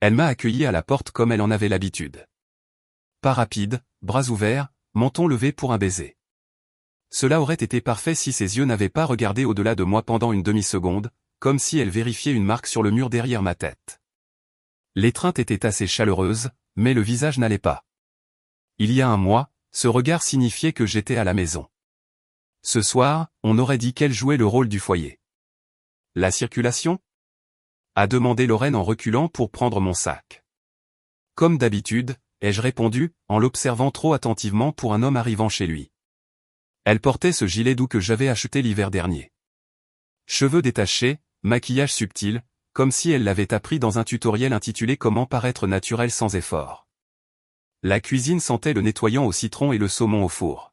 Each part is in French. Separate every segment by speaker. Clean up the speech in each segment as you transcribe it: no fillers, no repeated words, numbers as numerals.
Speaker 1: Elle m'a accueilli à la porte comme elle en avait l'habitude. Pas rapide, bras ouverts, menton levé pour un baiser. Cela aurait été parfait si ses yeux n'avaient pas regardé au-delà de moi pendant une demi-seconde, comme si elle vérifiait une marque sur le mur derrière ma tête. L'étreinte était assez chaleureuse, mais le visage n'allait pas. Il y a un mois, ce regard signifiait que j'étais à la maison. Ce soir, on aurait dit qu'elle jouait le rôle du foyer. La circulation ? A demandé Lorraine en reculant pour prendre mon sac. Comme d'habitude, ai-je répondu, en l'observant trop attentivement pour un homme arrivant chez lui. Elle portait ce gilet doux que j'avais acheté l'hiver dernier. Cheveux détachés, maquillage subtil, comme si elle l'avait appris dans un tutoriel intitulé Comment paraître naturel sans effort. La cuisine sentait le nettoyant au citron et le saumon au four.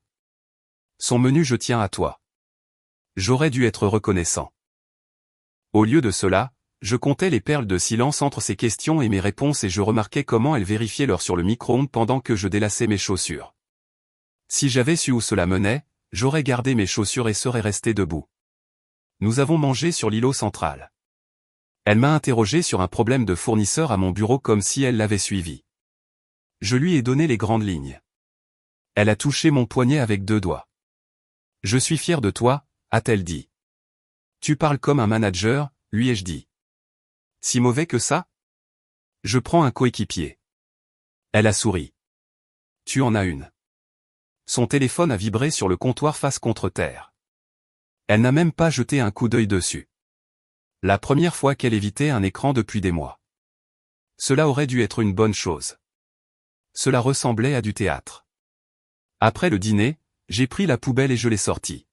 Speaker 1: Son menu je tiens à toi. J'aurais dû être reconnaissant. Au lieu de cela, je comptais les perles de silence entre ses questions et mes réponses et je remarquais comment elle vérifiait l'heure sur le micro-ondes pendant que je délaçais mes chaussures. Si j'avais su où cela menait, j'aurais gardé mes chaussures et serais resté debout. Nous avons mangé sur l'îlot central. Elle m'a interrogé sur un problème de fournisseur à mon bureau comme si elle l'avait suivi. Je lui ai donné les grandes lignes. Elle a touché mon poignet avec 2 doigts. Je suis fier de toi, a-t-elle dit. Tu parles comme un manager, lui ai-je dit. Si mauvais que ça ? Je prends un coéquipier. Elle a souri. Tu en as une. Son téléphone a vibré sur le comptoir face contre terre. Elle n'a même pas jeté un coup d'œil dessus. La première fois qu'elle évitait un écran depuis des mois. Cela aurait dû être une bonne chose. Cela ressemblait à du théâtre. Après le dîner, j'ai pris la poubelle et je l'ai sortie.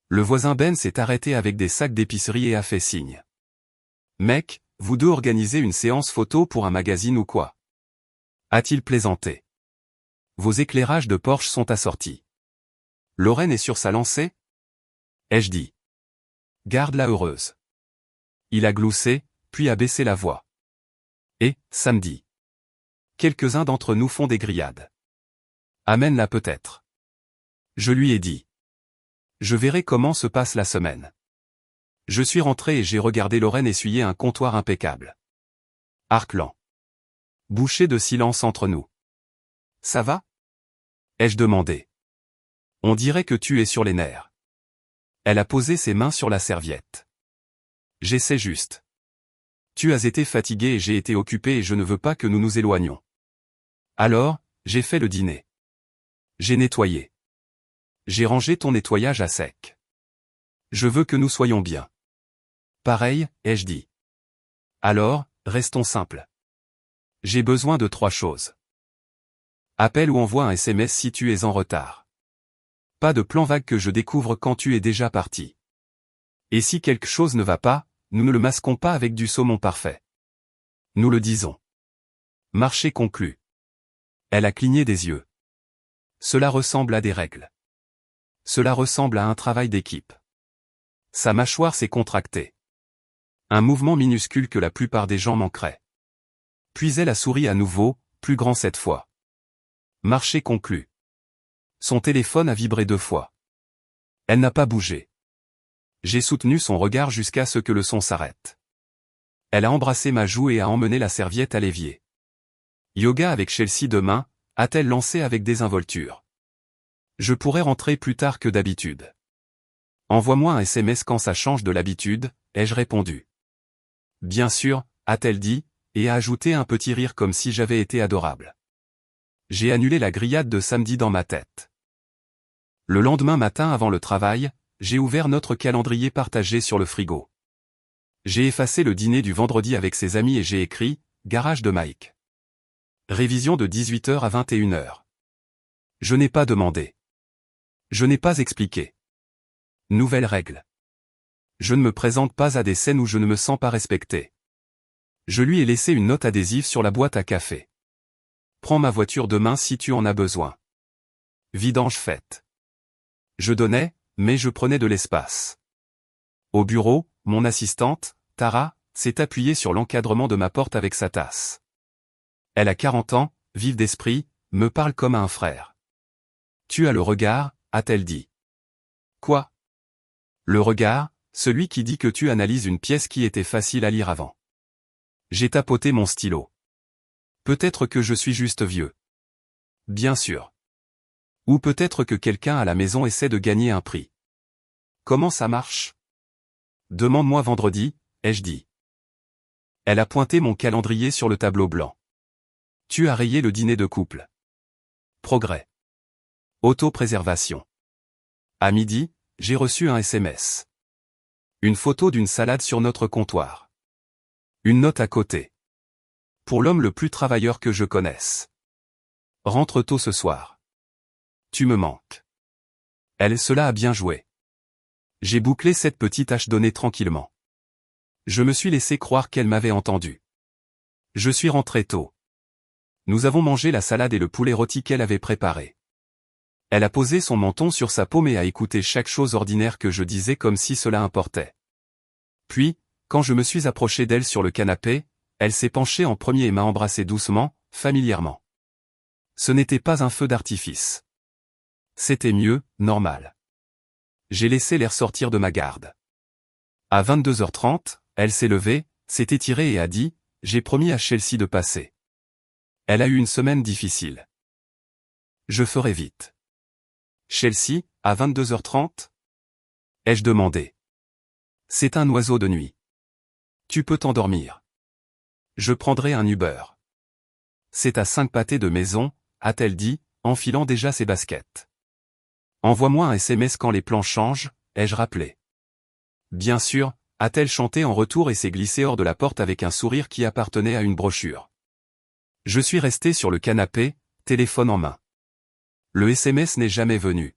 Speaker 1: Le voisin Ben s'est arrêté avec des sacs d'épicerie et a fait signe. Mec, vous deux organisez une séance photo pour un magazine ou quoi ? A-t-il plaisanté. Vos éclairages de Porsche sont assortis. Lorraine est sur sa lancée ? Ai-je dit. Garde-la heureuse. Il a gloussé, puis a baissé la voix. Et, samedi. Quelques-uns d'entre nous font des grillades. Amène-la peut-être. Je lui ai dit. Je verrai comment se passe la semaine. Je suis rentré et j'ai regardé Lorraine essuyer un comptoir impeccable. Arclant. Bouchée de silence entre nous. Ça va ? Ai-je demandé. On dirait que tu es sur les nerfs. Elle a posé ses mains sur la serviette. J'essaie juste. Tu as été fatigué et j'ai été occupé et je ne veux pas que nous nous éloignions. Alors, j'ai fait le dîner. J'ai nettoyé. J'ai rangé ton nettoyage à sec. Je veux que nous soyons bien. Pareil, ai-je dit. Alors, restons simples. J'ai besoin de 3 choses. Appelle ou envoie un SMS si tu es en retard. Pas de plan vague que je découvre quand tu es déjà parti. Et si quelque chose ne va pas, nous ne le masquons pas avec du saumon parfait. Nous le disons. Marché conclu. Elle a cligné des yeux. Cela ressemble à des règles. Cela ressemble à un travail d'équipe. Sa mâchoire s'est contractée. Un mouvement minuscule que la plupart des gens manqueraient. Puis elle a souri à nouveau, plus grand cette fois. Marché conclu. Son téléphone a vibré 2 fois. Elle n'a pas bougé. J'ai soutenu son regard jusqu'à ce que le son s'arrête. Elle a embrassé ma joue et a emmené la serviette à l'évier. Yoga avec Chelsea demain, a-t-elle lancé avec désinvolture. Je pourrais rentrer plus tard que d'habitude. Envoie-moi un SMS quand ça change de l'habitude, ai-je répondu. Bien sûr, a-t-elle dit, et a ajouté un petit rire comme si j'avais été adorable. J'ai annulé la grillade de samedi dans ma tête. Le lendemain matin avant le travail, j'ai ouvert notre calendrier partagé sur le frigo. J'ai effacé le dîner du vendredi avec ses amis et j'ai écrit « Garage de Mike ». Révision de 18h à 21h. Je n'ai pas demandé. Je n'ai pas expliqué. Nouvelle règle. Je ne me présente pas à des scènes où je ne me sens pas respecté. Je lui ai laissé une note adhésive sur la boîte à café. Prends ma voiture demain si tu en as besoin. Vidange faite. Je donnais, mais je prenais de l'espace. Au bureau, mon assistante, Tara, s'est appuyée sur l'encadrement de ma porte avec sa tasse. Elle a 40 ans, vive d'esprit, me parle comme à un frère. Tu as le regard, a-t-elle dit. Quoi ? Le regard, celui qui dit que tu analyses une pièce qui était facile à lire avant. J'ai tapoté mon stylo. Peut-être que je suis juste vieux. Bien sûr. Ou peut-être que quelqu'un à la maison essaie de gagner un prix. Comment ça marche? Demande-moi vendredi, ai-je dit. Elle a pointé mon calendrier sur le tableau blanc. Tu as rayé le dîner de couple. Progrès. Autopréservation. À midi, j'ai reçu un SMS. Une photo d'une salade sur notre comptoir. Une note à côté. Pour l'homme le plus travailleur que je connaisse. Rentre tôt ce soir. Tu me manques. Cela a bien joué. J'ai bouclé cette petite hache donnée tranquillement. Je me suis laissé croire qu'elle m'avait entendu. Je suis rentré tôt. Nous avons mangé la salade et le poulet rôti qu'elle avait préparé. Elle a posé son menton sur sa paume et a écouté chaque chose ordinaire que je disais comme si cela importait. Puis, quand je me suis approché d'elle sur le canapé, elle s'est penchée en premier et m'a embrassé doucement, familièrement. Ce n'était pas un feu d'artifice. C'était mieux, normal. J'ai laissé l'air sortir de ma garde. À 22h30, elle s'est levée, s'est étirée et a dit « J'ai promis à Chelsea de passer. » Elle a eu une semaine difficile. Je ferai vite. Chelsea, à 22h30? Ai-je demandé. C'est un oiseau de nuit. Tu peux t'endormir. Je prendrai un Uber. C'est à 5 pâtés de maison, a-t-elle dit, enfilant déjà ses baskets. Envoie-moi un SMS quand les plans changent, ai-je rappelé. Bien sûr, a-t-elle chanté en retour et s'est glissée hors de la porte avec un sourire qui appartenait à une brochure. Je suis resté sur le canapé, téléphone en main. Le SMS n'est jamais venu.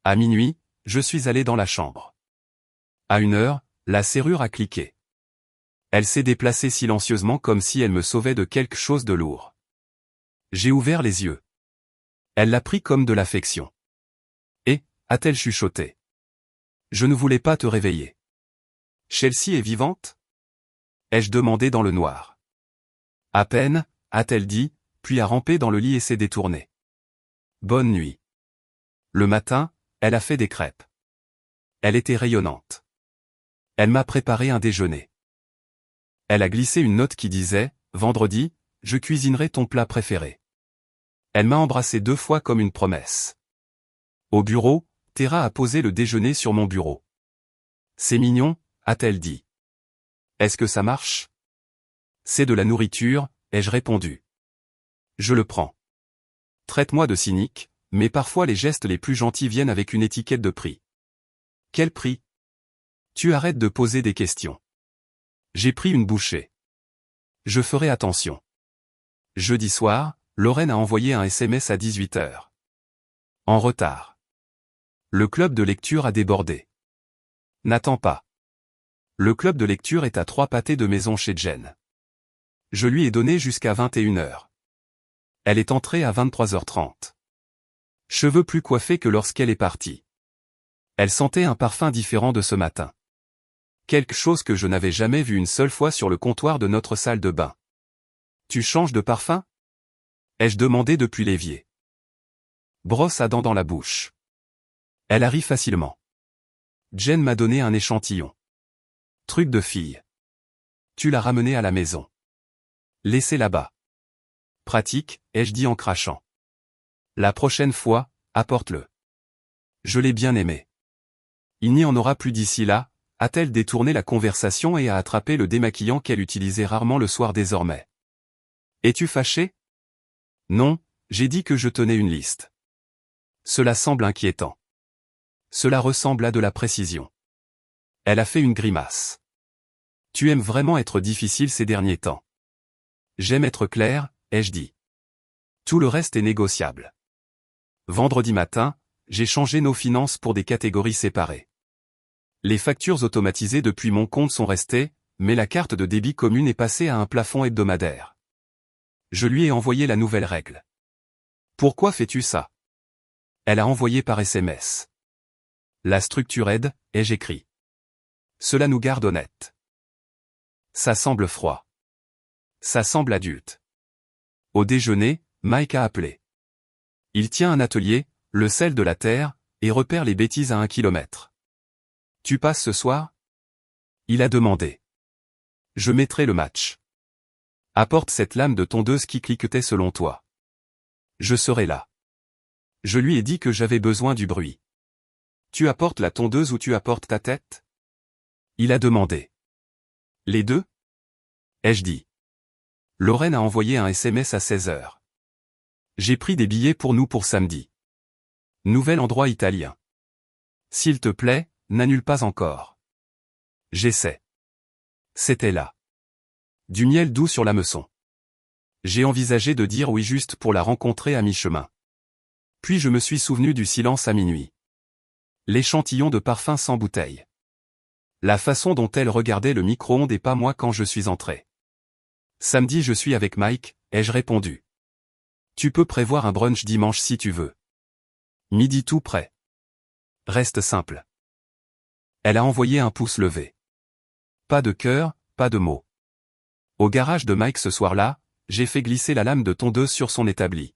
Speaker 1: À minuit, je suis allé dans la chambre. À 1h, la serrure a cliqué. Elle s'est déplacée silencieusement comme si elle me sauvait de quelque chose de lourd. J'ai ouvert les yeux. Elle l'a pris comme de l'affection. Et, a-t-elle chuchoté. Je ne voulais pas te réveiller. Chelsea est vivante? Ai-je demandé dans le noir. À peine, a-t-elle dit, puis a rampé dans le lit et s'est détournée. Bonne nuit. Le matin, elle a fait des crêpes. Elle était rayonnante. Elle m'a préparé un déjeuner. Elle a glissé une note qui disait « Vendredi, je cuisinerai ton plat préféré ». Elle m'a embrassé 2 fois comme une promesse. Au bureau, Tera a posé le déjeuner sur mon bureau. C'est mignon, a-t-elle dit. Est-ce que ça marche? C'est de la nourriture, ai-je répondu. Je le prends. Traite-moi de cynique, mais parfois les gestes les plus gentils viennent avec une étiquette de prix. Quel prix? Tu arrêtes de poser des questions. J'ai pris une bouchée. Je ferai attention. Jeudi soir, Lorraine a envoyé un SMS à 18h. En retard. Le club de lecture a débordé. N'attends pas. Le club de lecture est à 3 pâtés de maison chez Jen. Je lui ai donné jusqu'à 21h. Elle est entrée à 23h30. Cheveux plus coiffés que lorsqu'elle est partie. Elle sentait un parfum différent de ce matin. Quelque chose que je n'avais jamais vu une seule fois sur le comptoir de notre salle de bain. Tu changes de parfum? Ai-je demandé depuis l'évier. Brosse à dents dans la bouche. Elle a ri facilement. Jen m'a donné un échantillon. Truc de fille. Tu l'as ramené à la maison. Laissez là-bas. Pratique, ai-je dit en crachant. La prochaine fois, apporte-le. Je l'ai bien aimé. Il n'y en aura plus d'ici là, a-t-elle détourné la conversation et a attrapé le démaquillant qu'elle utilisait rarement le soir désormais. Es-tu fâché? Non, j'ai dit que je tenais une liste. Cela semble inquiétant. Cela ressemble à de la précision. Elle a fait une grimace. Tu aimes vraiment être difficile ces derniers temps. J'aime être clair, ai-je dit. Tout le reste est négociable. Vendredi matin, j'ai changé nos finances pour des catégories séparées. Les factures automatisées depuis mon compte sont restées, mais la carte de débit commune est passée à un plafond hebdomadaire. Je lui ai envoyé la nouvelle règle. Pourquoi fais-tu ça? Elle a envoyé par SMS. La structure aide, ai-je écrit. Cela nous garde honnêtes. Ça semble froid. Ça semble adulte. Au déjeuner, Mike a appelé. Il tient un atelier, le sel de la terre, et repère les bêtises à 1 kilomètre. Tu passes ce soir? Il a demandé. Je mettrai le match. Apporte cette lame de tondeuse qui cliquetait selon toi. Je serai là. Je lui ai dit que j'avais besoin du bruit. Tu apportes la tondeuse ou tu apportes ta tête? Il a demandé. Les deux? Ai-je dit. Lorraine a envoyé un SMS à 16h. J'ai pris des billets pour nous pour samedi. Nouvel endroit italien. S'il te plaît, n'annule pas encore. J'essaie. C'était là. Du miel doux sur l'hameçon. J'ai envisagé de dire oui juste pour la rencontrer à mi-chemin. Puis je me suis souvenu du silence à minuit. L'échantillon de parfum sans bouteille. La façon dont elle regardait le micro-ondes et pas moi quand je suis entré. Samedi je suis avec Mike, ai-je répondu. Tu peux prévoir un brunch dimanche si tu veux. Midi tout prêt. Reste simple. Elle a envoyé un pouce levé. Pas de cœur, pas de mots. Au garage de Mike ce soir-là, j'ai fait glisser la lame de tondeuse sur son établi.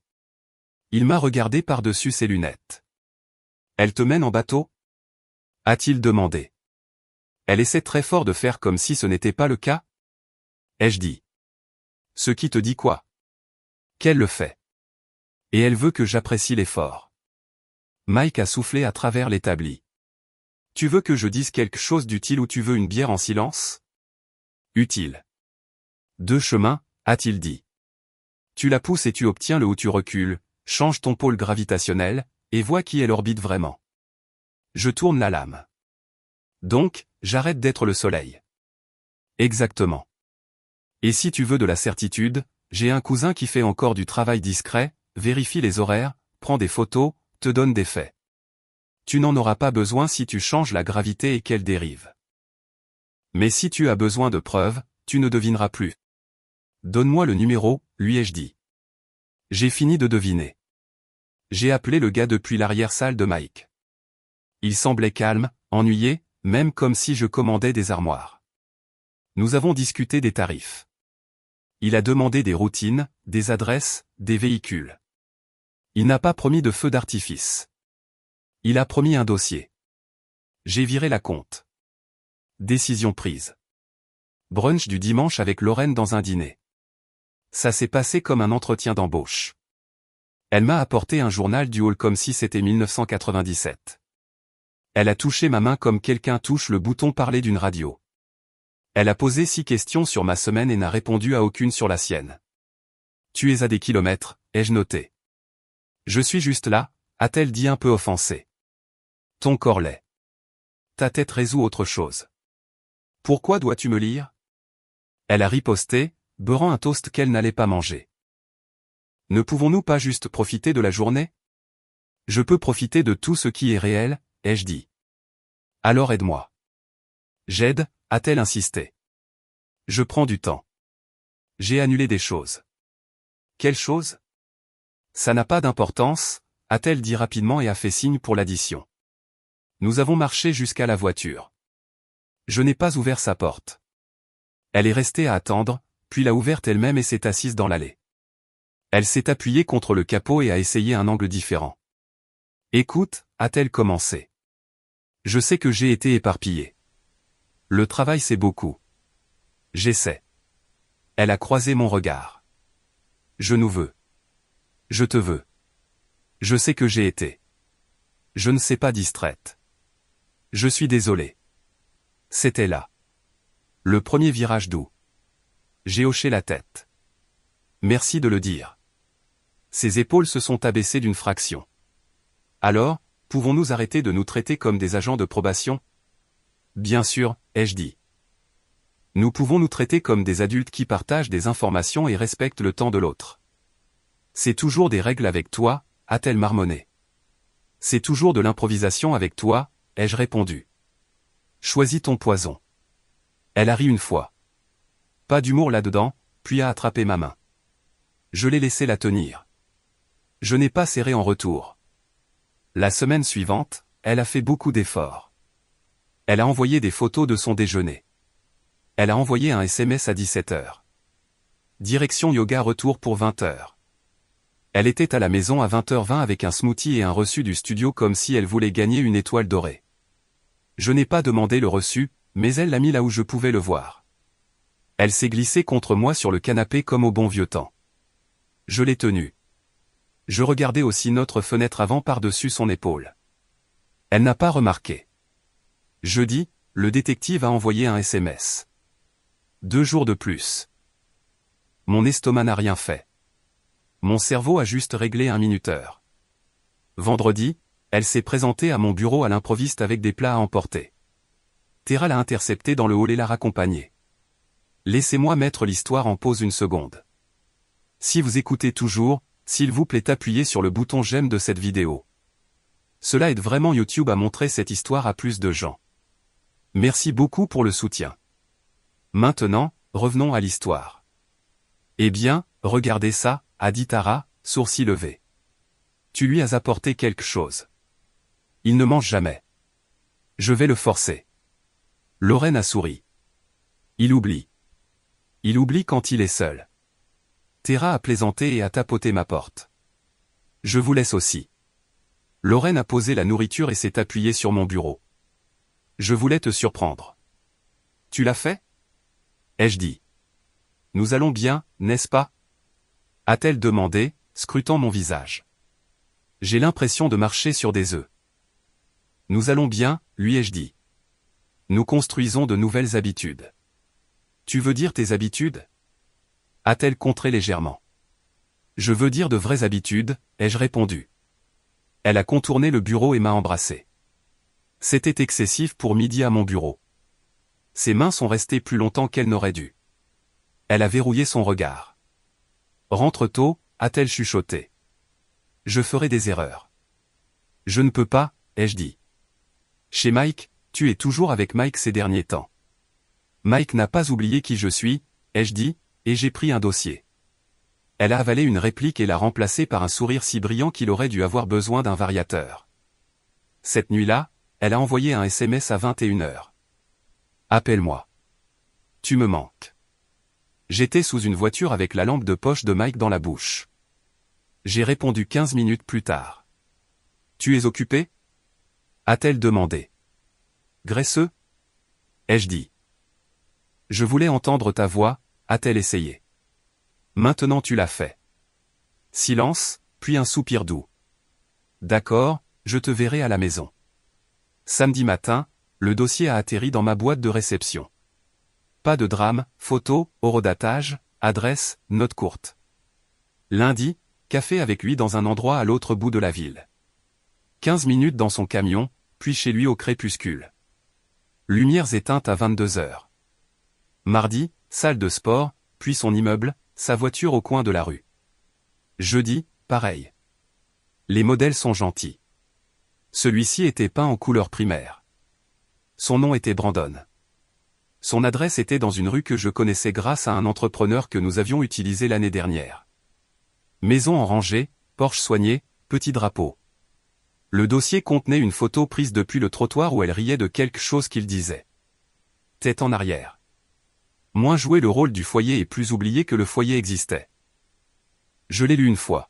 Speaker 1: Il m'a regardé par-dessus ses lunettes. Elle te mène en bateau? A-t-il demandé. Elle essaie très fort de faire comme si ce n'était pas le cas? Ai-je dit. Ce qui te dit quoi? Qu'elle le fait. Et elle veut que j'apprécie l'effort. Mike a soufflé à travers l'établi. Tu veux que je dise quelque chose d'utile ou tu veux une bière en silence? Utile. Deux chemins, a-t-il dit. Tu la pousses et tu obtiens le ou tu recules, change ton pôle gravitationnel, et vois qui elle orbite vraiment. Je tourne la lame. Donc, j'arrête d'être le soleil. Exactement. Et si tu veux de la certitude, j'ai un cousin qui fait encore du travail discret, vérifie les horaires, prend des photos, te donne des faits. Tu n'en auras pas besoin si tu changes la gravité et qu'elle dérive. Mais si tu as besoin de preuves, tu ne devineras plus. Donne-moi le numéro, lui ai-je dit. J'ai fini de deviner. J'ai appelé le gars depuis l'arrière-salle de Mike. Il semblait calme, ennuyé, même comme si je commandais des armoires. Nous avons discuté des tarifs. Il a demandé des routines, des adresses, des véhicules. Il n'a pas promis de feu d'artifice. Il a promis un dossier. J'ai viré la compte. Décision prise. Brunch du dimanche avec Lorraine dans un dîner. Ça s'est passé comme un entretien d'embauche. Elle m'a apporté un journal du hall comme si c'était 1997. Elle a touché ma main comme quelqu'un touche le bouton parler d'une radio. Elle a posé 6 questions sur ma semaine et n'a répondu à aucune sur la sienne. Tu es à des kilomètres, ai-je noté. Je suis juste là, a-t-elle dit un peu offensée. Ton corps l'est. Ta tête résout autre chose. Pourquoi dois-tu me lire? Elle a riposté, beurrant un toast qu'elle n'allait pas manger. Ne pouvons-nous pas juste profiter de la journée? Je peux profiter de tout ce qui est réel, ai-je dit. Alors aide-moi. J'aide, a-t-elle insisté. Je prends du temps. J'ai annulé des choses. Quelles choses? Ça n'a pas d'importance, a-t-elle dit rapidement et a fait signe pour l'addition. Nous avons marché jusqu'à la voiture. Je n'ai pas ouvert sa porte. Elle est restée à attendre, puis l'a ouverte elle-même et s'est assise dans l'allée. Elle s'est appuyée contre le capot et a essayé un angle différent. Écoute, a-t-elle commencé. Je sais que j'ai été éparpillé. Le travail c'est beaucoup. J'essaie. Elle a croisé mon regard. Je nous veux. Je te veux. Je sais que j'ai été. Je ne sais pas distraite. Je suis désolé. C'était là. Le premier virage doux. J'ai hoché la tête. Merci de le dire. Ses épaules se sont abaissées d'une fraction. Alors, pouvons-nous arrêter de nous traiter comme des agents de probation? Bien sûr, ai-je dit. Nous pouvons nous traiter comme des adultes qui partagent des informations et respectent le temps de l'autre. C'est toujours des règles avec toi, a-t-elle marmonné. C'est toujours de l'improvisation avec toi, ai-je répondu. Choisis ton poison. Elle a ri une fois. Pas d'humour là-dedans, puis a attrapé ma main. Je l'ai laissé la tenir. Je n'ai pas serré en retour. La semaine suivante, elle a fait beaucoup d'efforts. Elle a envoyé des photos de son déjeuner. Elle a envoyé un SMS à 17h. Direction yoga retour pour 20h. Elle était à la maison à 20h20 avec un smoothie et un reçu du studio comme si elle voulait gagner une étoile dorée. Je n'ai pas demandé le reçu, mais elle l'a mis là où je pouvais le voir. Elle s'est glissée contre moi sur le canapé comme au bon vieux temps. Je l'ai tenue. Je regardais aussi notre fenêtre avant par-dessus son épaule. Elle n'a pas remarqué. Jeudi, le détective a envoyé un SMS. 2 jours de plus. Mon estomac n'a rien fait. Mon cerveau a juste réglé un minuteur. Vendredi, elle s'est présentée à mon bureau à l'improviste avec des plats à emporter. Tera l'a interceptée dans le hall et l'a raccompagnée. Laissez-moi mettre l'histoire en pause une seconde. Si vous écoutez toujours, s'il vous plaît appuyez sur le bouton j'aime de cette vidéo. Cela aide vraiment YouTube à montrer cette histoire à plus de gens. Merci beaucoup pour le soutien. Maintenant, revenons à l'histoire. Eh bien, regardez ça, a dit Tara, sourcils levés. Tu lui as apporté quelque chose. Il ne mange jamais. Je vais le forcer. Lorraine a souri. Il oublie. Il oublie quand il est seul. Tara a plaisanté et a tapoté ma porte. Je vous laisse aussi. Lorraine a posé la nourriture et s'est appuyée sur mon bureau. Je voulais te surprendre. Tu l'as fait? Ai-je dit. Nous allons bien, n'est-ce pas? A-t-elle demandé, scrutant mon visage. J'ai l'impression de marcher sur des œufs. Nous allons bien, lui ai-je dit. Nous construisons de nouvelles habitudes. Tu veux dire tes habitudes? A-t-elle contré légèrement. Je veux dire de vraies habitudes, ai-je répondu. Elle a contourné le bureau et m'a embrassé. C'était excessif pour midi à mon bureau. Ses mains sont restées plus longtemps qu'elle n'aurait dû. Elle a verrouillé son regard. Rentre tôt, a-t-elle chuchoté. Je ferai des erreurs. Je ne peux pas, ai-je dit. Chez Mike, tu es toujours avec Mike ces derniers temps. Mike n'a pas oublié qui je suis, ai-je dit, et j'ai pris un dossier. Elle a avalé une réplique et l'a remplacée par un sourire si brillant qu'il aurait dû avoir besoin d'un variateur. Cette nuit-là, elle a envoyé un SMS à 21h. Appelle-moi. Tu me manques. J'étais sous une voiture avec la lampe de poche de Mike dans la bouche. J'ai répondu 15 minutes plus tard. Tu es occupé? A-t-elle demandé. Graisseux? Ai-je dit. Je voulais entendre ta voix, a-t-elle essayé. Maintenant tu l'as fait. Silence, puis un soupir doux. D'accord, je te verrai à la maison. Samedi matin, le dossier a atterri dans ma boîte de réception. Pas de drame, photo, horodatage, adresse, note courte. Lundi, café avec lui dans un endroit à l'autre bout de la ville. 15 minutes dans son camion, puis chez lui au crépuscule. Lumières éteintes à 22h. Mardi, salle de sport, puis son immeuble, sa voiture au coin de la rue. Jeudi, pareil. Les modèles sont gentils. Celui-ci était peint en couleur primaire. Son nom était Brandon. Son adresse était dans une rue que je connaissais grâce à un entrepreneur que nous avions utilisé l'année dernière. Maison en rangée, porche soigné, petit drapeau. Le dossier contenait une photo prise depuis le trottoir où elle riait de quelque chose qu'il disait. Tête en arrière. Moins jouer le rôle du foyer et plus oublier que le foyer existait. Je l'ai lu une fois.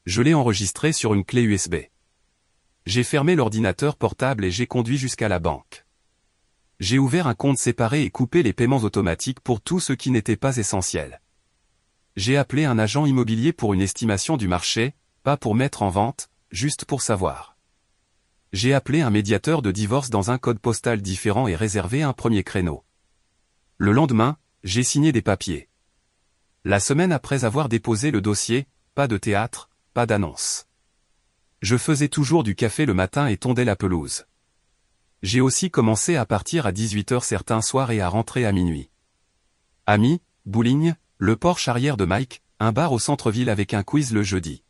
Speaker 1: Je l'ai enregistré sur une clé USB. J'ai fermé l'ordinateur portable et j'ai conduit jusqu'à la banque. J'ai ouvert un compte séparé et coupé les paiements automatiques pour tout ce qui n'était pas essentiel. J'ai appelé un agent immobilier pour une estimation du marché, pas pour mettre en vente, juste pour savoir. J'ai appelé un médiateur de divorce dans un code postal différent et réservé un premier créneau. Le lendemain, j'ai signé des papiers. La semaine après avoir déposé le dossier, pas de théâtre, pas d'annonce. Je faisais toujours du café le matin et tondais la pelouse. J'ai aussi commencé à partir à 18h certains soirs et à rentrer à minuit. Amis, bowling, le Porsche arrière de Mike, un bar au centre-ville avec un quiz le jeudi.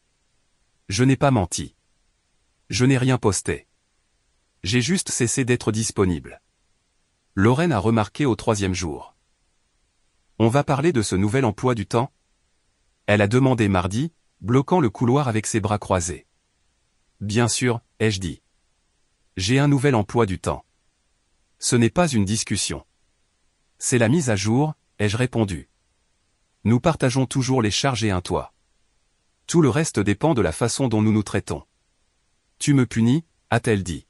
Speaker 1: Je n'ai pas menti. Je n'ai rien posté. J'ai juste cessé d'être disponible. Lorraine a remarqué au 3e jour. On va parler de ce nouvel emploi du temps? Elle a demandé mardi, bloquant le couloir avec ses bras croisés. Bien sûr, ai-je dit. J'ai un nouvel emploi du temps. Ce n'est pas une discussion. C'est la mise à jour, ai-je répondu. Nous partageons toujours les charges et un toit. Tout le reste dépend de la façon dont nous nous traitons. Tu me punis, a-t-elle dit.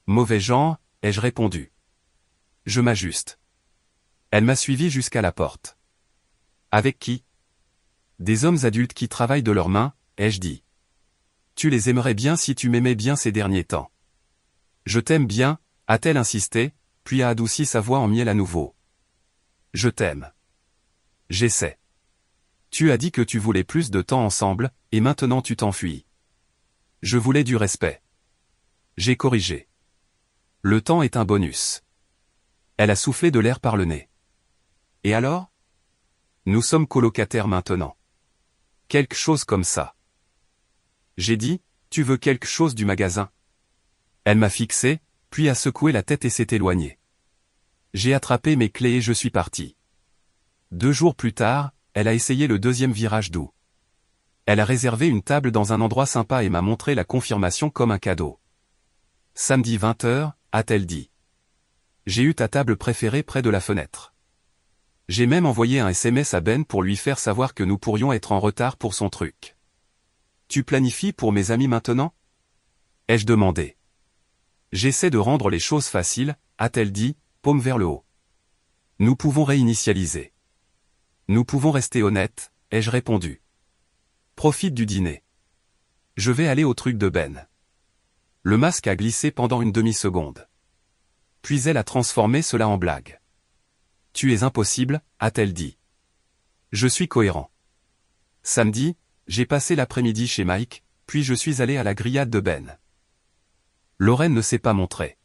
Speaker 1: Mauvais genre, ai-je répondu. Je m'ajuste. Elle m'a suivi jusqu'à la porte. Avec qui? Des hommes adultes qui travaillent de leurs mains, ai-je dit. Tu les aimerais bien si tu m'aimais bien ces derniers temps. Je t'aime bien, a-t-elle insisté, puis a adouci sa voix en miel à nouveau. Je t'aime. J'essaie. Tu as dit que tu voulais plus de temps ensemble, et maintenant tu t'enfuis. Je voulais du respect. J'ai corrigé. Le temps est un bonus. Elle a soufflé de l'air par le nez. Et alors? Nous sommes colocataires maintenant. Quelque chose comme ça. J'ai dit, tu veux quelque chose du magasin? Elle m'a fixé, puis a secoué la tête et s'est éloignée. J'ai attrapé mes clés et je suis parti. 2 jours plus tard, elle a essayé le deuxième virage doux. Elle a réservé une table dans un endroit sympa et m'a montré la confirmation comme un cadeau. Samedi 20h, a-t-elle dit. J'ai eu ta table préférée près de la fenêtre. J'ai même envoyé un SMS à Ben pour lui faire savoir que nous pourrions être en retard pour son truc. Tu planifies pour mes amis maintenant? Ai-je demandé. J'essaie de rendre les choses faciles, a-t-elle dit, paume vers le haut. Nous pouvons réinitialiser. Nous pouvons rester honnêtes, ai-je répondu. Profite du dîner. Je vais aller au truc de Ben. Le masque a glissé pendant une demi-seconde. Puis elle a transformé cela en blague. Tu es impossible, a-t-elle dit. Je suis cohérent. Samedi, j'ai passé l'après-midi chez Mike, puis je suis allé à la grillade de Ben. Lorraine ne s'est pas montrée.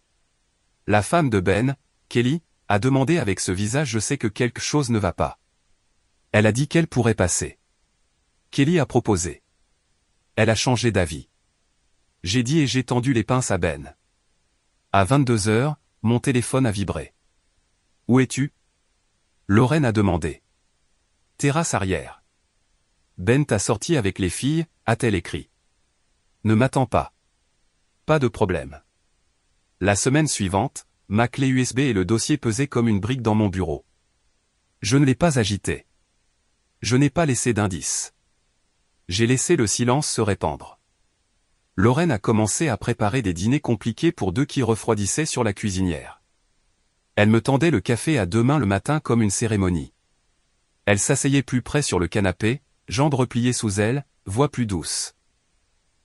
Speaker 1: La femme de Ben, Kelly, a demandé avec ce visage je sais que quelque chose ne va pas. Elle a dit qu'elle pourrait passer. Kelly a proposé. Elle a changé d'avis. J'ai dit et j'ai tendu les pinces à Ben. À 22h, mon téléphone a vibré. Où es-tu? Lorraine a demandé. Terrasse arrière. Ben t'a sorti avec les filles, a-t-elle écrit. Ne m'attends pas. Pas de problème. La semaine suivante, ma clé USB et le dossier pesaient comme une brique dans mon bureau. Je ne l'ai pas agité. Je n'ai pas laissé d'indice. J'ai laissé le silence se répandre. Lorraine a commencé à préparer des dîners compliqués pour 2 qui refroidissaient sur la cuisinière. Elle me tendait le café à 2 mains le matin comme une cérémonie. Elle s'asseyait plus près sur le canapé, jambes repliées sous elle, voix plus douce.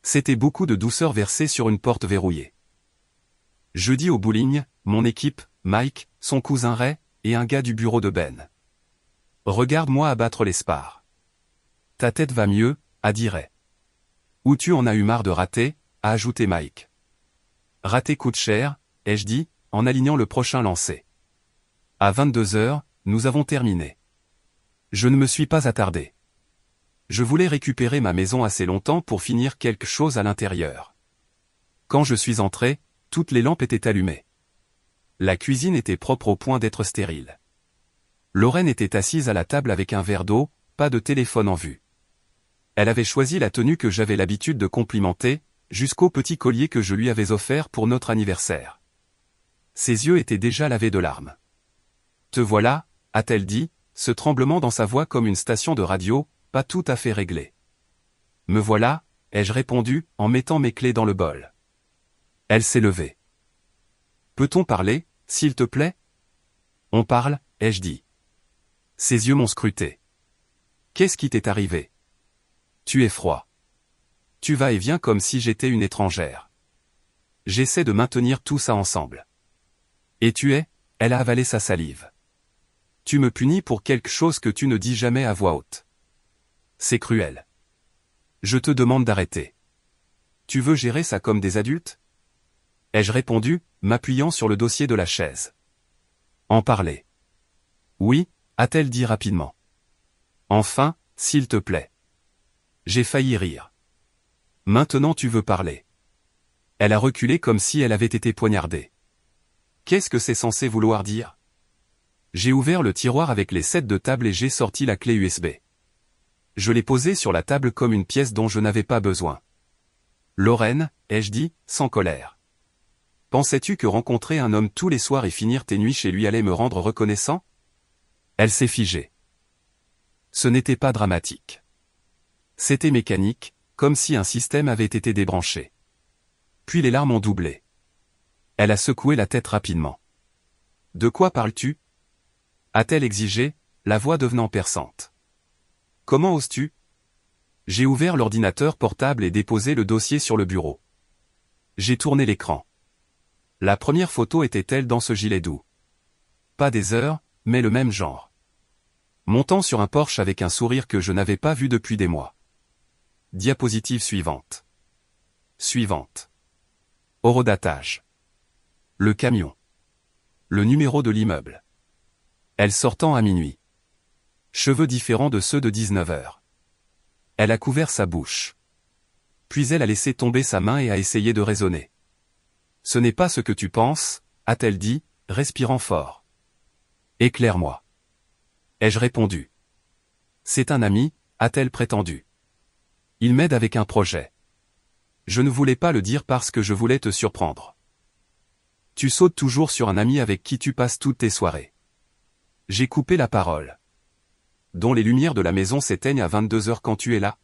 Speaker 1: C'était beaucoup de douceur versée sur une porte verrouillée. Jeudi au bowling, mon équipe, Mike, son cousin Ray, et un gars du bureau de Ben. Regarde-moi abattre les spars. Ta tête va mieux, a dit Ray. Ou tu en as eu marre de rater, a ajouté Mike. Rater coûte cher, ai-je dit, en alignant le prochain lancer. À 22h, nous avons terminé. Je ne me suis pas attardé. Je voulais récupérer ma maison assez longtemps pour finir quelque chose à l'intérieur. Quand je suis entré, toutes les lampes étaient allumées. La cuisine était propre au point d'être stérile. Lorraine était assise à la table avec un verre d'eau, pas de téléphone en vue. Elle avait choisi la tenue que j'avais l'habitude de complimenter, jusqu'au petit collier que je lui avais offert pour notre anniversaire. Ses yeux étaient déjà lavés de larmes. Te voilà, a-t-elle dit, ce tremblement dans sa voix comme une station de radio, pas tout à fait réglée. Me voilà, ai-je répondu, en mettant mes clés dans le bol. Elle s'est levée. Peut-on parler, s'il te plaît? On parle, ai-je dit. Ses yeux m'ont scruté. Qu'est-ce qui t'est arrivé? Tu es froid. Tu vas et viens comme si j'étais une étrangère. J'essaie de maintenir tout ça ensemble. Et tu es? Elle a avalé sa salive. Tu me punis pour quelque chose que tu ne dis jamais à voix haute. C'est cruel. Je te demande d'arrêter. Tu veux gérer ça comme des adultes? Ai-je répondu, m'appuyant sur le dossier de la chaise. En parler. Oui, a-t-elle dit rapidement. Enfin, s'il te plaît. J'ai failli rire. Maintenant tu veux parler. Elle a reculé comme si elle avait été poignardée. Qu'est-ce que c'est censé vouloir dire? J'ai ouvert le tiroir avec les sets de table et j'ai sorti la clé USB. Je l'ai posée sur la table comme une pièce dont je n'avais pas besoin. Lorraine, ai-je dit, sans colère. Pensais-tu que rencontrer un homme tous les soirs et finir tes nuits chez lui allait me rendre reconnaissant? Elle s'est figée. Ce n'était pas dramatique. C'était mécanique, comme si un système avait été débranché. Puis les larmes ont doublé. Elle a secoué la tête rapidement. De quoi parles-tu? A-t-elle exigé, la voix devenant perçante. Comment oses-tu? J'ai ouvert l'ordinateur portable et déposé le dossier sur le bureau. J'ai tourné l'écran. La première photo était-elle dans ce gilet doux? Pas des heures, mais le même genre. Montant sur un Porsche avec un sourire que je n'avais pas vu depuis des mois. Diapositive suivante. Suivante. Horodatage. Le camion. Le numéro de l'immeuble. Elle sortant à minuit. Cheveux différents de ceux de 19 heures. Elle a couvert sa bouche. Puis elle a laissé tomber sa main et a essayé de raisonner. Ce n'est pas ce que tu penses, a-t-elle dit, respirant fort. Éclaire-moi. Ai-je répondu. C'est un ami, a-t-elle prétendu. Il m'aide avec un projet. Je ne voulais pas le dire parce que je voulais te surprendre. Tu sautes toujours sur un ami avec qui tu passes toutes tes soirées. J'ai coupé la parole. Dont les lumières de la maison s'éteignent à 22 heures quand tu es là?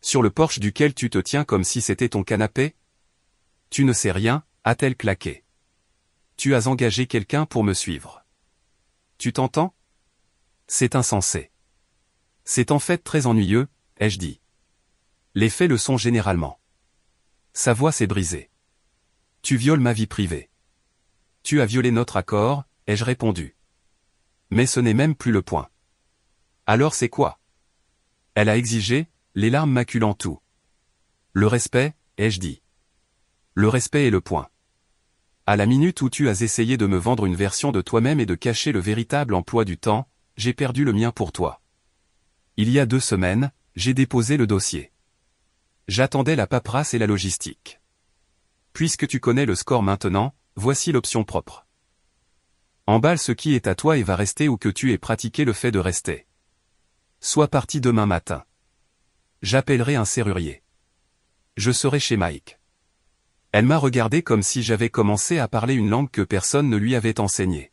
Speaker 1: Sur le porche duquel tu te tiens comme si c'était ton canapé? Tu ne sais rien, a-t-elle claqué. Tu as engagé quelqu'un pour me suivre. Tu t'entends? C'est insensé. C'est en fait très ennuyeux, ai-je dit. Les faits le sont généralement. Sa voix s'est brisée. Tu violes ma vie privée. Tu as violé notre accord, ai-je répondu. Mais ce n'est même plus le point. Alors c'est quoi? Elle a exigé, les larmes maculant tout. Le respect, ai-je dit. Le respect est le point. À la minute où tu as essayé de me vendre une version de toi-même et de cacher le véritable emploi du temps, j'ai perdu le mien pour toi. Il y a 2 semaines, j'ai déposé le dossier. J'attendais la paperasse et la logistique. Puisque tu connais le score maintenant, voici l'option propre. Emballe ce qui est à toi et va rester ou que tu aies pratiqué le fait de rester. Sois parti demain matin. J'appellerai un serrurier. Je serai chez Mike. Elle m'a regardé comme si j'avais commencé à parler une langue que personne ne lui avait enseignée.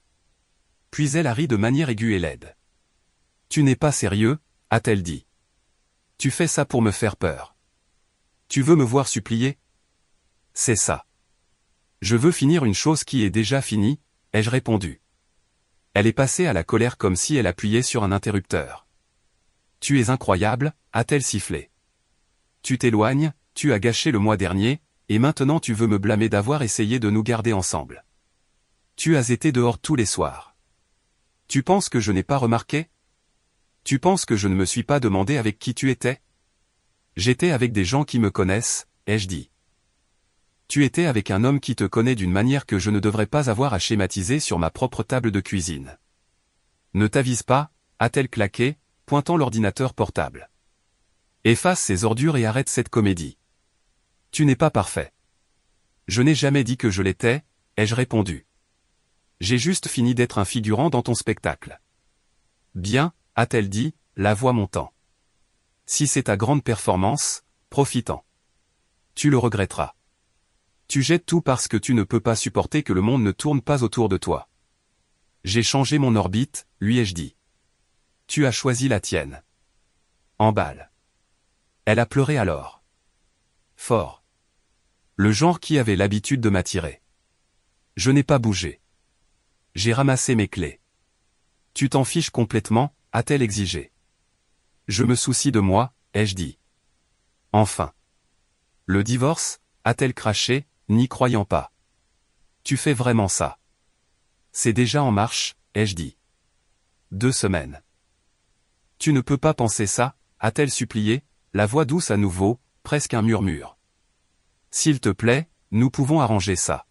Speaker 1: Puis elle a ri de manière aiguë et laide. Tu n'es pas sérieux, a-t-elle dit. Tu fais ça pour me faire peur. Tu veux me voir supplier? C'est ça. Je veux finir une chose qui est déjà finie, ai-je répondu. Elle est passée à la colère comme si elle appuyait sur un interrupteur. Tu es incroyable, a-t-elle sifflé. Tu t'éloignes, tu as gâché le mois dernier, et maintenant tu veux me blâmer d'avoir essayé de nous garder ensemble. Tu as été dehors tous les soirs. Tu penses que je n'ai pas remarqué? Tu penses que je ne me suis pas demandé avec qui tu étais? J'étais avec des gens qui me connaissent, ai-je dit. Tu étais avec un homme qui te connaît d'une manière que je ne devrais pas avoir à schématiser sur ma propre table de cuisine. Ne t'avise pas, a-t-elle claqué, pointant l'ordinateur portable. Efface ces ordures et arrête cette comédie. Tu n'es pas parfait. Je n'ai jamais dit que je l'étais, ai-je répondu. J'ai juste fini d'être un figurant dans ton spectacle. Bien, a-t-elle dit, la voix montant. Si c'est ta grande performance, profite-en. Tu le regretteras. Tu jettes tout parce que tu ne peux pas supporter que le monde ne tourne pas autour de toi. J'ai changé mon orbite, lui ai-je dit. Tu as choisi la tienne. Emballe. Elle a pleuré alors. Fort. Le genre qui avait l'habitude de m'attirer. Je n'ai pas bougé. J'ai ramassé mes clés. Tu t'en fiches complètement, a-t-elle exigé. Je me soucie de moi, ai-je dit. Enfin. Le divorce, a-t-elle craché, n'y croyant pas. Tu fais vraiment ça. C'est déjà en marche, ai-je dit. 2 semaines. Tu ne peux pas penser ça, a-t-elle supplié, la voix douce à nouveau, presque un murmure. S'il te plaît, nous pouvons arranger ça.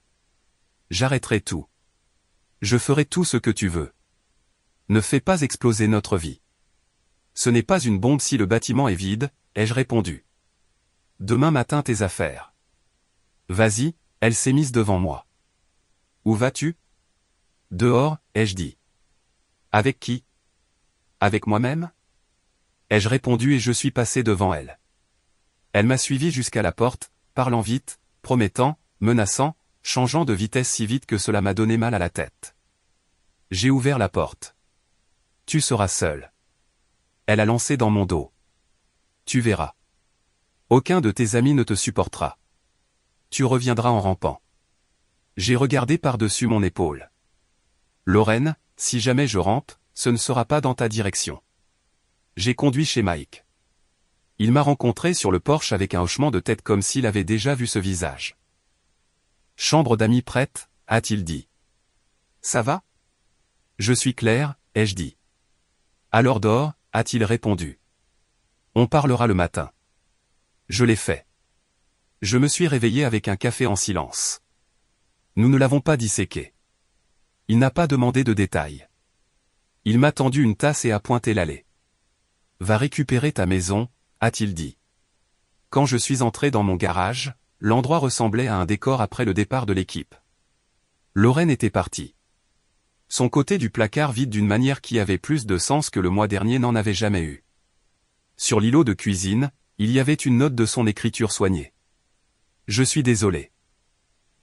Speaker 1: J'arrêterai tout. Je ferai tout ce que tu veux. Ne fais pas exploser notre vie. Ce n'est pas une bombe si le bâtiment est vide, ai-je répondu. Demain matin tes affaires. Vas-y, elle s'est mise devant moi. Où vas-tu? Dehors, ai-je dit. Avec qui? Avec moi-même? Ai-je répondu et je suis passé devant elle. Elle m'a suivi jusqu'à la porte, parlant vite, promettant, menaçant, changeant de vitesse si vite que cela m'a donné mal à la tête. J'ai ouvert la porte. Tu seras seul. Elle a lancé dans mon dos. Tu verras. Aucun de tes amis ne te supportera. Tu reviendras en rampant. J'ai regardé par-dessus mon épaule. Lorraine, si jamais je rampe, ce ne sera pas dans ta direction. J'ai conduit chez Mike. Il m'a rencontré sur le porche avec un hochement de tête comme s'il avait déjà vu ce visage. Chambre d'amis prête, a-t-il dit. Ça va? Je suis clair, ai-je dit. Alors dors, a-t-il répondu. On parlera le matin. Je l'ai fait. Je me suis réveillé avec un café en silence. Nous ne l'avons pas disséqué. Il n'a pas demandé de détails. Il m'a tendu une tasse et a pointé l'allée. Va récupérer ta maison, a-t-il dit. Quand je suis entré dans mon garage, l'endroit ressemblait à un décor après le départ de l'équipe. Lorraine était partie. Son côté du placard vide d'une manière qui avait plus de sens que le mois dernier n'en avait jamais eu. Sur l'îlot de cuisine, il y avait une note de son écriture soignée. Je suis désolé.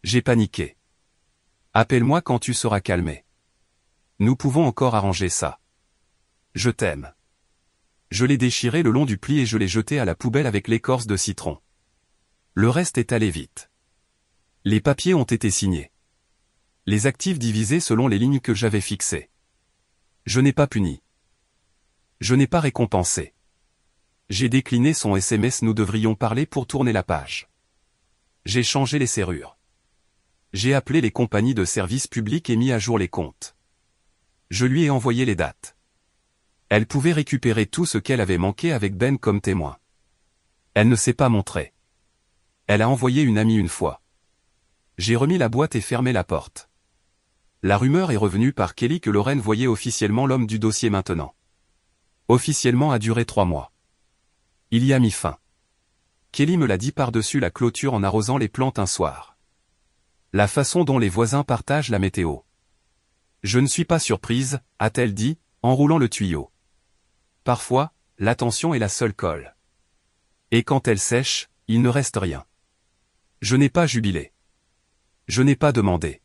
Speaker 1: J'ai paniqué. Appelle-moi quand tu seras calmé. Nous pouvons encore arranger ça. Je t'aime. Je l'ai déchiré le long du pli et je l'ai jeté à la poubelle avec l'écorce de citron. Le reste est allé vite. Les papiers ont été signés. Les actifs divisés selon les lignes que j'avais fixées. Je n'ai pas puni. Je n'ai pas récompensé. J'ai décliné son SMS nous devrions parler pour tourner la page. J'ai changé les serrures. J'ai appelé les compagnies de services publics et mis à jour les comptes. Je lui ai envoyé les dates. Elle pouvait récupérer tout ce qu'elle avait manqué avec Ben comme témoin. Elle ne s'est pas montrée. Elle a envoyé une amie une fois. J'ai remis la boîte et fermé la porte. La rumeur est revenue par Kelly que Lorraine voyait officiellement l'homme du dossier maintenant. Officiellement a duré 3 mois. Il y a mis fin. Kelly me l'a dit par-dessus la clôture en arrosant les plantes un soir. La façon dont les voisins partagent la météo. Je ne suis pas surprise, a-t-elle dit, en roulant le tuyau. Parfois, l'attention est la seule colle. Et quand elle sèche, il ne reste rien. Je n'ai pas jubilé. Je n'ai pas demandé.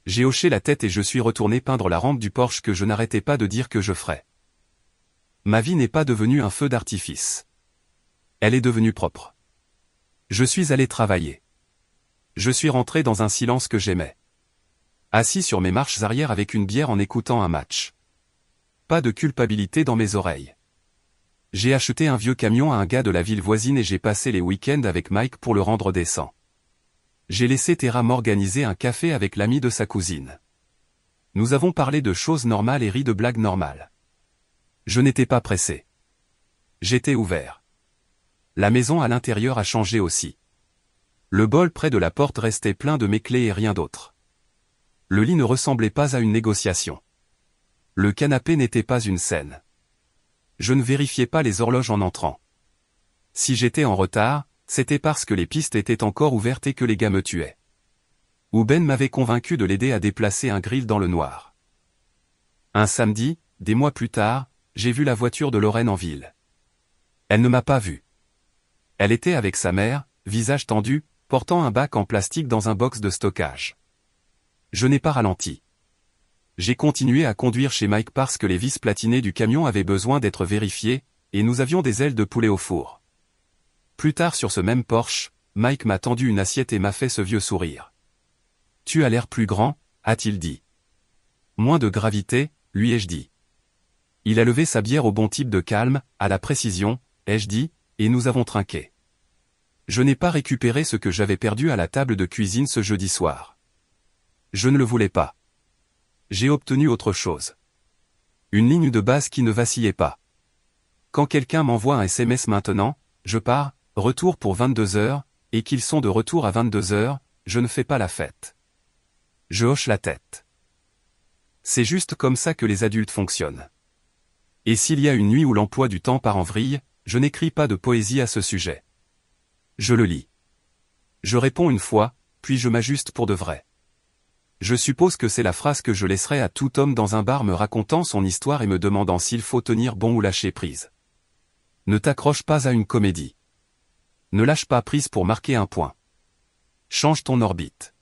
Speaker 1: J'ai hoché la tête et je suis retourné peindre la rampe du Porsche que je n'arrêtais pas de dire que je ferais. Ma vie n'est pas devenue un feu d'artifice. Elle est devenue propre. Je suis allé travailler. Je suis rentré dans un silence que j'aimais. Assis sur mes marches arrière avec une bière en écoutant un match. Pas de culpabilité dans mes oreilles. J'ai acheté un vieux camion à un gars de la ville voisine et j'ai passé les week-ends avec Mike pour le rendre décent. J'ai laissé Terra m'organiser un café avec l'ami de sa cousine. Nous avons parlé de choses normales et ri de blagues normales. Je n'étais pas pressé. J'étais ouvert. La maison à l'intérieur a changé aussi. Le bol près de la porte restait plein de mes clés et rien d'autre. Le lit ne ressemblait pas à une négociation. Le canapé n'était pas une scène. Je ne vérifiais pas les horloges en entrant. Si j'étais en retard, c'était parce que les pistes étaient encore ouvertes et que les gars me tuaient. Ou Ben m'avait convaincu de l'aider à déplacer un grill dans le noir. Un samedi, des mois plus tard, j'ai vu la voiture de Lorraine en ville. Elle ne m'a pas vu. Elle était avec sa mère, visage tendu, portant un bac en plastique dans un box de stockage. Je n'ai pas ralenti. J'ai continué à conduire chez Mike parce que les vis platinées du camion avaient besoin d'être vérifiées, et nous avions des ailes de poulet au four. Plus tard sur ce même Porsche, Mike m'a tendu une assiette et m'a fait ce vieux sourire. « Tu as l'air plus grand », a-t-il dit. « Moins de gravité », lui ai-je dit. Il a levé sa bière au bon type de calme, à la précision, ai-je dit, et nous avons trinqué. Je n'ai pas récupéré ce que j'avais perdu à la table de cuisine ce jeudi soir. Je ne le voulais pas. J'ai obtenu autre chose. Une ligne de base qui ne vacillait pas. Quand quelqu'un m'envoie un SMS maintenant, je pars, retour pour 22 heures, et qu'ils sont de retour à 22 heures, je ne fais pas la fête. Je hoche la tête. C'est juste comme ça que les adultes fonctionnent. Et s'il y a une nuit où l'emploi du temps part en vrille, je n'écris pas de poésie à ce sujet. Je le lis. Je réponds une fois, puis je m'ajuste pour de vrai. Je suppose que c'est la phrase que je laisserai à tout homme dans un bar me racontant son histoire et me demandant s'il faut tenir bon ou lâcher prise. Ne t'accroche pas à une comédie. Ne lâche pas prise pour marquer un point. Change ton orbite.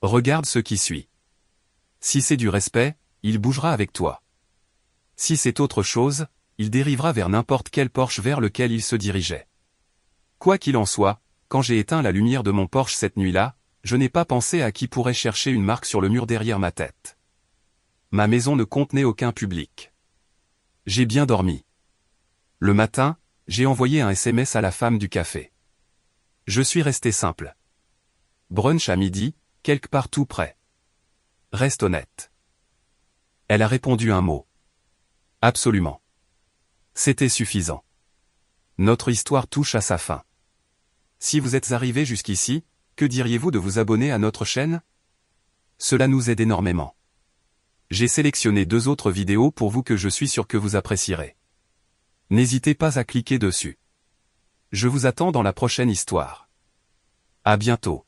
Speaker 1: Regarde ce qui suit. Si c'est du respect, il bougera avec toi. Si c'est autre chose, il dérivera vers n'importe quel Porsche vers lequel il se dirigeait. Quoi qu'il en soit, quand j'ai éteint la lumière de mon Porsche cette nuit-là, je n'ai pas pensé à qui pourrait chercher une marque sur le mur derrière ma tête. Ma maison ne contenait aucun public. J'ai bien dormi. Le matin, j'ai envoyé un SMS à la femme du café. Je suis resté simple. Brunch à midi, quelque part tout près. Reste honnête. Elle a répondu un mot. Absolument. C'était suffisant. Notre histoire touche à sa fin. Si vous êtes arrivé jusqu'ici, que diriez-vous de vous abonner à notre chaîne? Cela nous aide énormément. J'ai sélectionné 2 autres vidéos pour vous que je suis sûr que vous apprécierez. N'hésitez pas à cliquer dessus. Je vous attends dans la prochaine histoire. À bientôt.